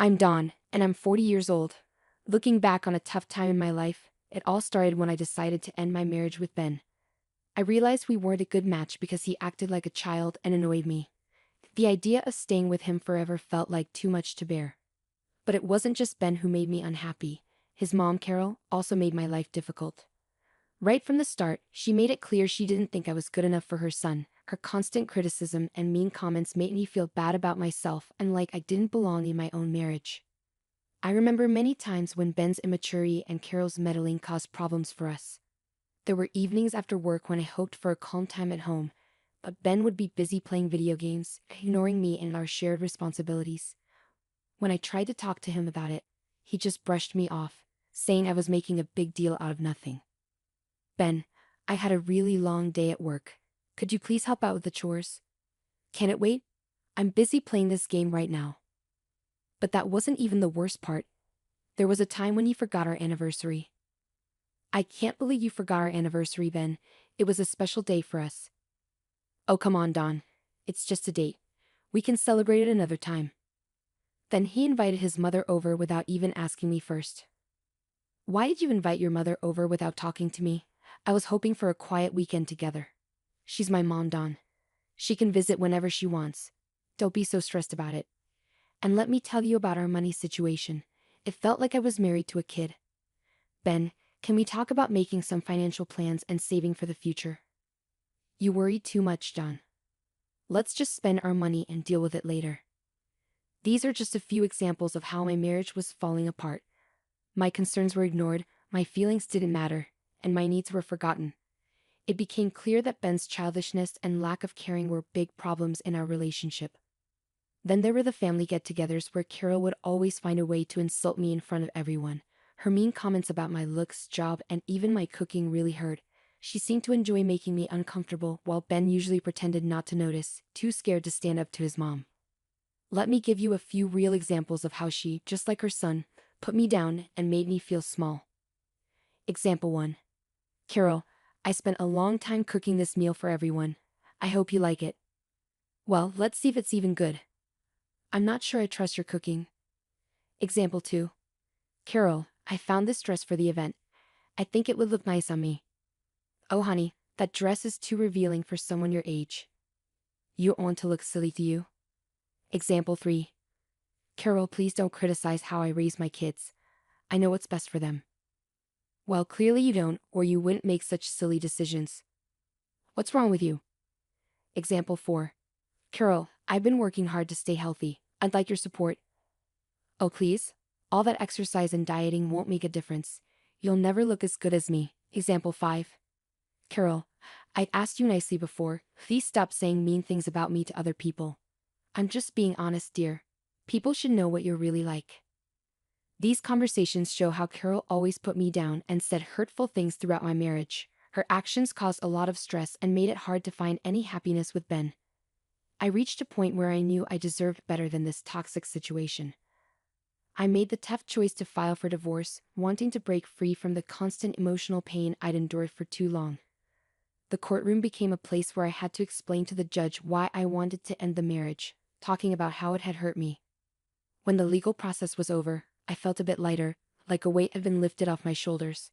I'm Dawn, and I'm 40 years old. Looking back on a tough time in my life, it all started when I decided to end my marriage with Ben. I realized we weren't a good match because he acted like a child and annoyed me. The idea of staying with him forever felt like too much to bear. But it wasn't just Ben who made me unhappy. His mom, Carol, also made my life difficult. Right from the start, she made it clear she didn't think I was good enough for her son. Her constant criticism and mean comments made me feel bad about myself and like I didn't belong in my own marriage. I remember many times when Ben's immaturity and Carol's meddling caused problems for us. There were evenings after work when I hoped for a calm time at home, but Ben would be busy playing video games, ignoring me and our shared responsibilities. When I tried to talk to him about it, he just brushed me off, saying I was making a big deal out of nothing. Ben, I had a really long day at work. Could you please help out with the chores? Can it wait? I'm busy playing this game right now. But that wasn't even the worst part. There was a time when you forgot our anniversary. I can't believe you forgot our anniversary, Ben. It was a special day for us. Oh, come on, Don. It's just a date. We can celebrate it another time. Then he invited his mother over without even asking me first. Why did you invite your mother over without talking to me? I was hoping for a quiet weekend together. She's my mom, Don. She can visit whenever she wants. Don't be so stressed about it. And let me tell you about our money situation. It felt like I was married to a kid. Ben, can we talk about making some financial plans and saving for the future? You worry too much, John. Let's just spend our money and deal with it later. These are just a few examples of how my marriage was falling apart. My concerns were ignored, my feelings didn't matter, and my needs were forgotten. It became clear that Ben's childishness and lack of caring were big problems in our relationship. Then there were the family get-togethers where Carol would always find a way to insult me in front of everyone. Her mean comments about my looks, job, and even my cooking really hurt. She seemed to enjoy making me uncomfortable while Ben usually pretended not to notice, too scared to stand up to his mom. Let me give you a few real examples of how she, just like her son, put me down and made me feel small. Example 1. Carol, I spent a long time cooking this meal for everyone. I hope you like it. Well, let's see if it's even good. I'm not sure I trust your cooking. Example 2. Carol, I found this dress for the event. I think it would look nice on me. Oh honey, that dress is too revealing for someone your age. You want to look silly to you? Example 3. Carol, please don't criticize how I raise my kids. I know what's best for them. Well, clearly you don't, or you wouldn't make such silly decisions. What's wrong with you? Example 4. Carol, I've been working hard to stay healthy. I'd like your support. Oh please? All that exercise and dieting won't make a difference. You'll never look as good as me. Example 5. Carol, I asked you nicely before. Please stop saying mean things about me to other people. I'm just being honest, dear. People should know what you're really like. These conversations show how Carol always put me down and said hurtful things throughout my marriage. Her actions caused a lot of stress and made it hard to find any happiness with Ben. I reached a point where I knew I deserved better than this toxic situation. I made the tough choice to file for divorce, wanting to break free from the constant emotional pain I'd endured for too long. The courtroom became a place where I had to explain to the judge why I wanted to end the marriage, talking about how it had hurt me. When the legal process was over, I felt a bit lighter, like a weight had been lifted off my shoulders.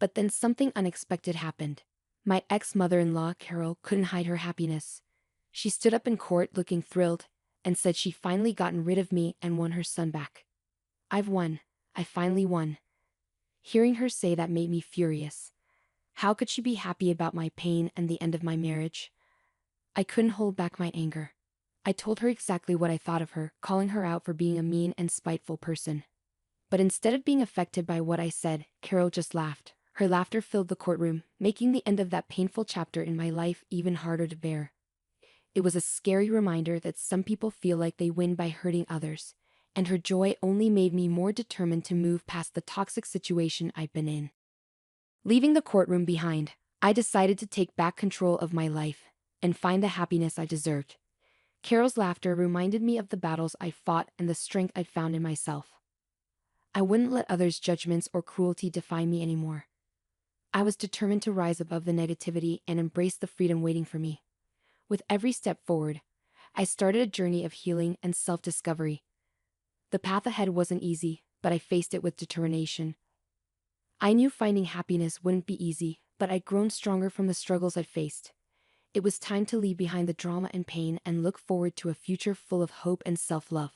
But then something unexpected happened. My ex-mother-in-law, Carol, couldn't hide her happiness. She stood up in court looking thrilled, and said she'd finally gotten rid of me and won her son back. I've won. I finally won. Hearing her say that made me furious. How could she be happy about my pain and the end of my marriage? I couldn't hold back my anger. I told her exactly what I thought of her, calling her out for being a mean and spiteful person. But instead of being affected by what I said, Carol just laughed. Her laughter filled the courtroom, making the end of that painful chapter in my life even harder to bear. It was a scary reminder that some people feel like they win by hurting others, and her joy only made me more determined to move past the toxic situation I'd been in. Leaving the courtroom behind, I decided to take back control of my life and find the happiness I deserved. Carol's laughter reminded me of the battles I fought and the strength I'd found in myself. I wouldn't let others' judgments or cruelty define me anymore. I was determined to rise above the negativity and embrace the freedom waiting for me. With every step forward, I started a journey of healing and self-discovery. The path ahead wasn't easy, but I faced it with determination. I knew finding happiness wouldn't be easy, but I'd grown stronger from the struggles I'd faced. It was time to leave behind the drama and pain and look forward to a future full of hope and self-love.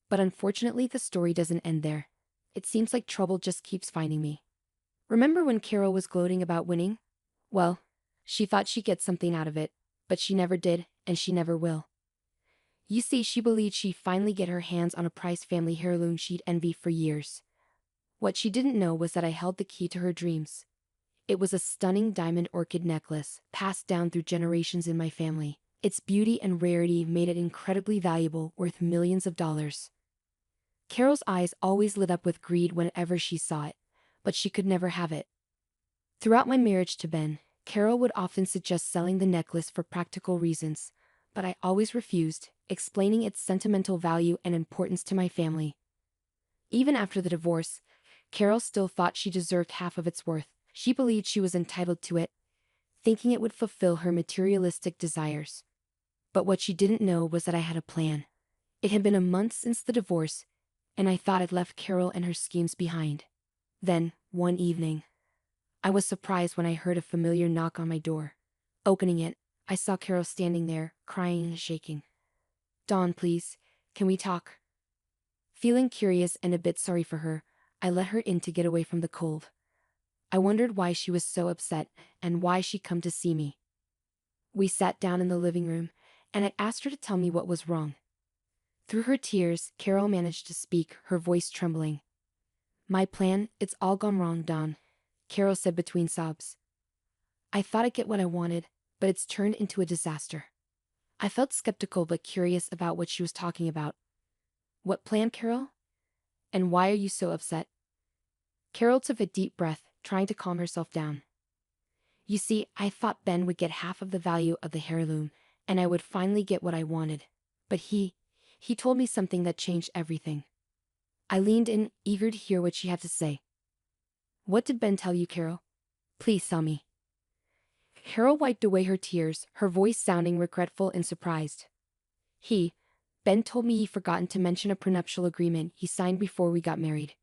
But unfortunately, the story doesn't end there. It seems like trouble just keeps finding me. Remember when Carol was gloating about winning? Well, she thought she'd get something out of it, but she never did, and she never will. You see, she believed she'd finally get her hands on a prized family heirloom she'd envy for years. What she didn't know was that I held the key to her dreams. It was a stunning diamond orchid necklace, passed down through generations in my family. Its beauty and rarity made it incredibly valuable, worth millions of dollars. Carol's eyes always lit up with greed whenever she saw it, but she could never have it. Throughout my marriage to Ben, Carol would often suggest selling the necklace for practical reasons, but I always refused, explaining its sentimental value and importance to my family. Even after the divorce, Carol still thought she deserved half of its worth. She believed she was entitled to it, thinking it would fulfill her materialistic desires. But what she didn't know was that I had a plan. It had been a month since the divorce, and I thought I'd left Carol and her schemes behind. Then, one evening, I was surprised when I heard a familiar knock on my door. Opening it, I saw Carol standing there, crying and shaking. "Dawn, please, can we talk?" Feeling curious and a bit sorry for her, I let her in to get away from the cold. I wondered why she was so upset and why she'd come to see me. We sat down in the living room, and I asked her to tell me what was wrong. Through her tears, Carol managed to speak, her voice trembling. "My plan, it's all gone wrong, Dawn," Carol said between sobs. "I thought I'd get what I wanted, but it's turned into a disaster." I felt skeptical but curious about what she was talking about. "What plan, Carol? And why are you so upset?" Carol took a deep breath, trying to calm herself down. "You see, I thought Ben would get half of the value of the heirloom, and I would finally get what I wanted. But he told me something that changed everything." I leaned in, eager to hear what she had to say. "What did Ben tell you, Carol? Please tell me." Carol wiped away her tears, her voice sounding regretful and surprised. Ben told me he'd forgotten to mention a prenuptial agreement he signed before we got married.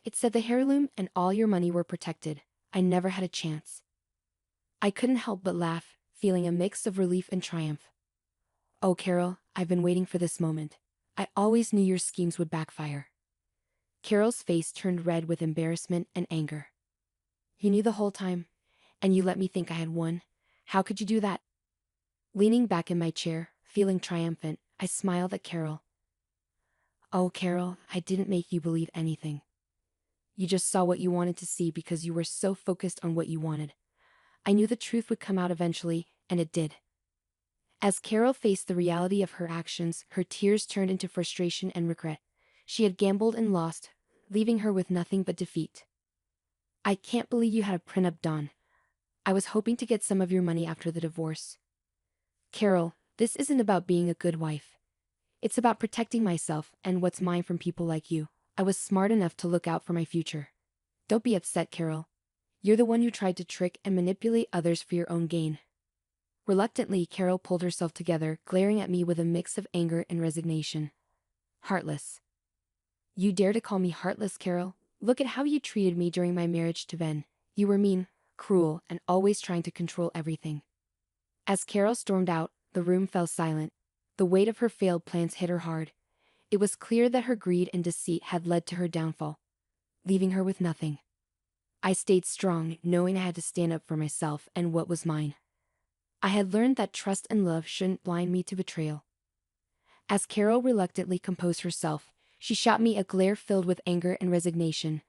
It said the heirloom and all your money were protected. I never had a chance." I couldn't help but laugh, feeling a mix of relief and triumph. "Oh, Carol, I've been waiting for this moment. I always knew your schemes would backfire." Carol's face turned red with embarrassment and anger. "You knew the whole time, and you let me think I had won. How could you do that?" Leaning back in my chair, feeling triumphant, I smiled at Carol. "Oh, Carol, I didn't make you believe anything. You just saw what you wanted to see because you were so focused on what you wanted. I knew the truth would come out eventually, and it did." As Carol faced the reality of her actions, her tears turned into frustration and regret. She had gambled and lost, leaving her with nothing but defeat. "I can't believe you had a prenup, Dawn. I was hoping to get some of your money after the divorce." "Carol, this isn't about being a good wife. It's about protecting myself and what's mine from people like you. I was smart enough to look out for my future. Don't be upset, Carol. You're the one who tried to trick and manipulate others for your own gain." Reluctantly, Carol pulled herself together, glaring at me with a mix of anger and resignation. "Heartless. You dare to call me heartless, Carol? Look at how you treated me during my marriage to Ben. You were mean, cruel, and always trying to control everything." As Carol stormed out, the room fell silent. The weight of her failed plans hit her hard. It was clear that her greed and deceit had led to her downfall, leaving her with nothing. I stayed strong, knowing I had to stand up for myself and what was mine. I had learned that trust and love shouldn't blind me to betrayal. As Carol reluctantly composed herself, she shot me a glare filled with anger and resignation.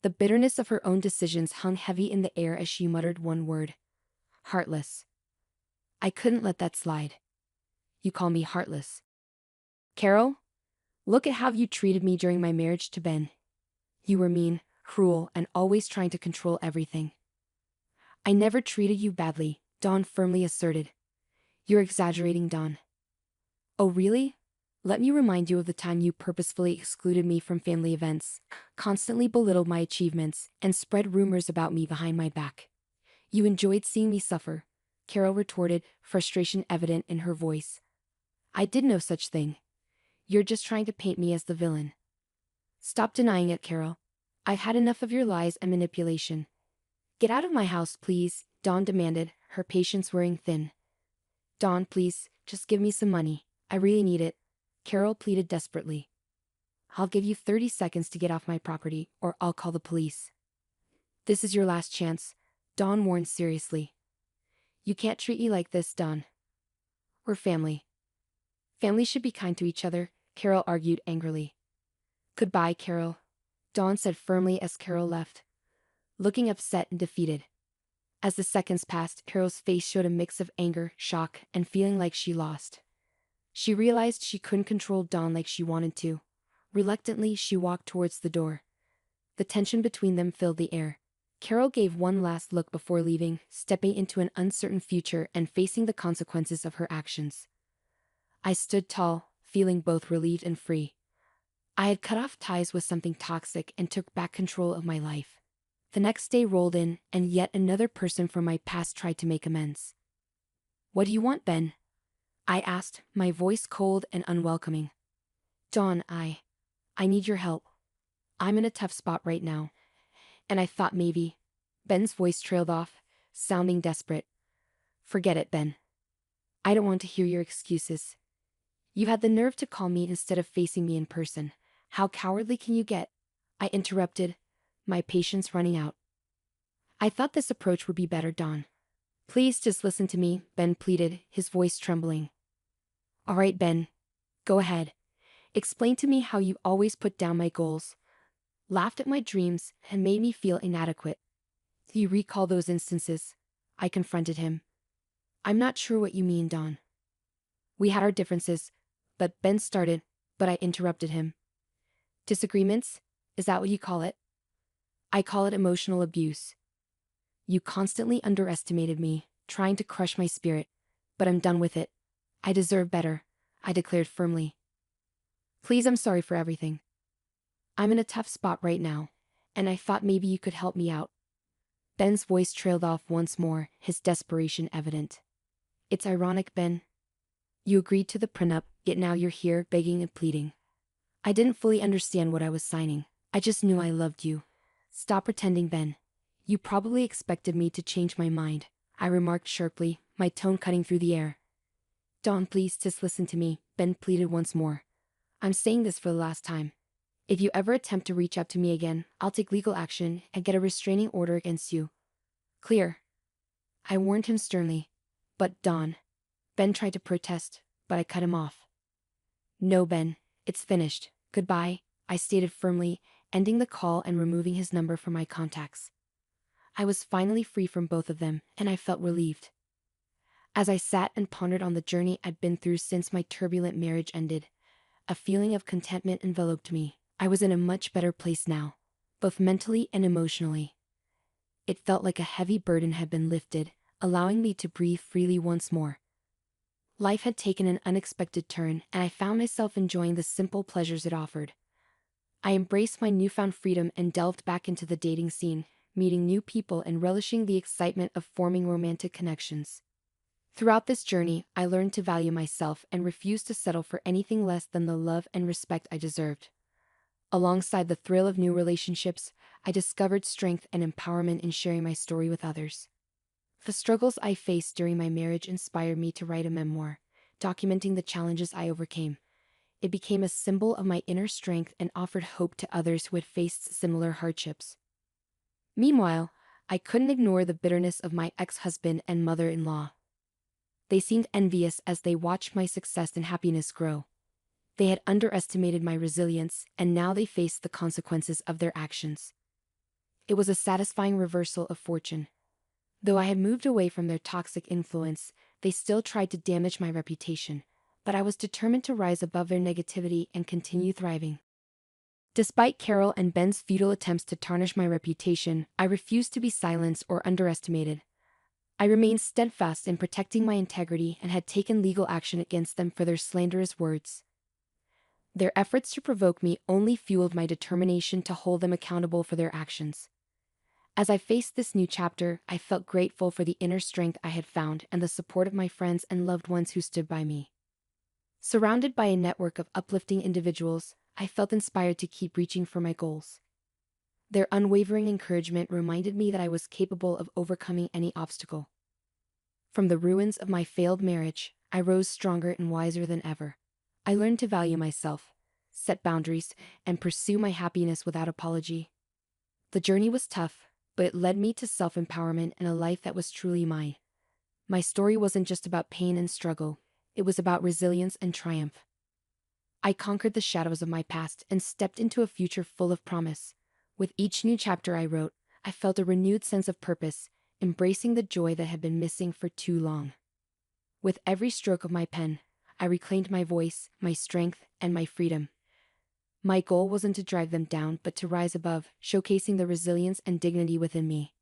The bitterness of her own decisions hung heavy in the air as she muttered one word: "Heartless." I couldn't let that slide. "You call me heartless? Carol, look at how you treated me during my marriage to Ben. You were mean, cruel, and always trying to control everything." "I never treated you badly," Dawn firmly asserted. "You're exaggerating, Dawn." "Oh, really? Let me remind you of the time you purposefully excluded me from family events, constantly belittled my achievements, and spread rumors about me behind my back. You enjoyed seeing me suffer," Carol retorted, frustration evident in her voice. "I did no such thing. You're just trying to paint me as the villain. Stop denying it, Carol. I've had enough of your lies and manipulation. Get out of my house, please, Dawn demanded, her patience wearing thin. Dawn, please, just give me some money. I really need it, Carol pleaded desperately. I'll give you 30 seconds to get off my property, or I'll call the police. This is your last chance, Dawn warned seriously. You can't treat me like this, Dawn. We're family. Families should be kind to each other, Carol argued angrily. Goodbye, Carol, Dawn said firmly as Carol left, looking upset and defeated. As the seconds passed, Carol's face showed a mix of anger, shock, and feeling like she lost. She realized she couldn't control Dawn like she wanted to. Reluctantly, she walked towards the door. The tension between them filled the air. Carol gave one last look before leaving, stepping into an uncertain future and facing the consequences of her actions. I stood tall, feeling both relieved and free. I had cut off ties with something toxic and took back control of my life. The next day rolled in, and yet another person from my past tried to make amends. What do you want, Ben? I asked, my voice cold and unwelcoming. Dawn, I need your help. I'm in a tough spot right now. And I thought maybe. Ben's voice trailed off, sounding desperate. Forget it, Ben. I don't want to hear your excuses. You had the nerve to call me instead of facing me in person. How cowardly can you get? I interrupted, my patience running out. I thought this approach would be better, Dawn. Please just listen to me, Ben pleaded, his voice trembling. All right, Ben. Go ahead. Explain to me how you always put down my goals, laughed at my dreams, and made me feel inadequate. Do you recall those instances? I confronted him. I'm not sure what you mean, Dawn. We had our differences, but Ben started, but I interrupted him. Disagreements? Is that what you call it? I call it emotional abuse. You constantly underestimated me, trying to crush my spirit, but I'm done with it. I deserve better, I declared firmly. Please, I'm sorry for everything. I'm in a tough spot right now, and I thought maybe you could help me out. Ben's voice trailed off once more, his desperation evident. It's ironic, Ben. You agreed to the prenup, yet now you're here begging and pleading. I didn't fully understand what I was signing. I just knew I loved you. Stop pretending, Ben. You probably expected me to change my mind, I remarked sharply, my tone cutting through the air. Dawn, please just listen to me, Ben pleaded once more. I'm saying this for the last time. If you ever attempt to reach out to me again, I'll take legal action and get a restraining order against you. Clear? I warned him sternly. But Dawn. Ben tried to protest, but I cut him off. No, Ben, it's finished. Goodbye, I stated firmly, ending the call and removing his number from my contacts. I was finally free from both of them, and I felt relieved. As I sat and pondered on the journey I'd been through since my turbulent marriage ended, a feeling of contentment enveloped me. I was in a much better place now, both mentally and emotionally. It felt like a heavy burden had been lifted, allowing me to breathe freely once more. Life had taken an unexpected turn, and I found myself enjoying the simple pleasures it offered. I embraced my newfound freedom and delved back into the dating scene, meeting new people and relishing the excitement of forming romantic connections. Throughout this journey, I learned to value myself and refused to settle for anything less than the love and respect I deserved. Alongside the thrill of new relationships, I discovered strength and empowerment in sharing my story with others. The struggles I faced during my marriage inspired me to write a memoir, documenting the challenges I overcame. It became a symbol of my inner strength and offered hope to others who had faced similar hardships. Meanwhile, I couldn't ignore the bitterness of my ex-husband and mother-in-law. They seemed envious as they watched my success and happiness grow. They had underestimated my resilience, and now they faced the consequences of their actions. It was a satisfying reversal of fortune. Though I had moved away from their toxic influence, they still tried to damage my reputation, but I was determined to rise above their negativity and continue thriving. Despite Carol and Ben's futile attempts to tarnish my reputation, I refused to be silenced or underestimated. I remained steadfast in protecting my integrity and had taken legal action against them for their slanderous words. Their efforts to provoke me only fueled my determination to hold them accountable for their actions. As I faced this new chapter, I felt grateful for the inner strength I had found and the support of my friends and loved ones who stood by me. Surrounded by a network of uplifting individuals, I felt inspired to keep reaching for my goals. Their unwavering encouragement reminded me that I was capable of overcoming any obstacle. From the ruins of my failed marriage, I rose stronger and wiser than ever. I learned to value myself, set boundaries, and pursue my happiness without apology. The journey was tough, but it led me to self-empowerment and a life that was truly mine. My story wasn't just about pain and struggle, it was about resilience and triumph. I conquered the shadows of my past and stepped into a future full of promise. With each new chapter I wrote, I felt a renewed sense of purpose, embracing the joy that had been missing for too long. With every stroke of my pen, I reclaimed my voice, my strength, and my freedom. My goal wasn't to drive them down, but to rise above, showcasing the resilience and dignity within me.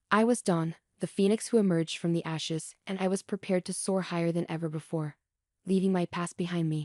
I was Dawn, the phoenix who emerged from the ashes, and I was prepared to soar higher than ever before, leaving my past behind me.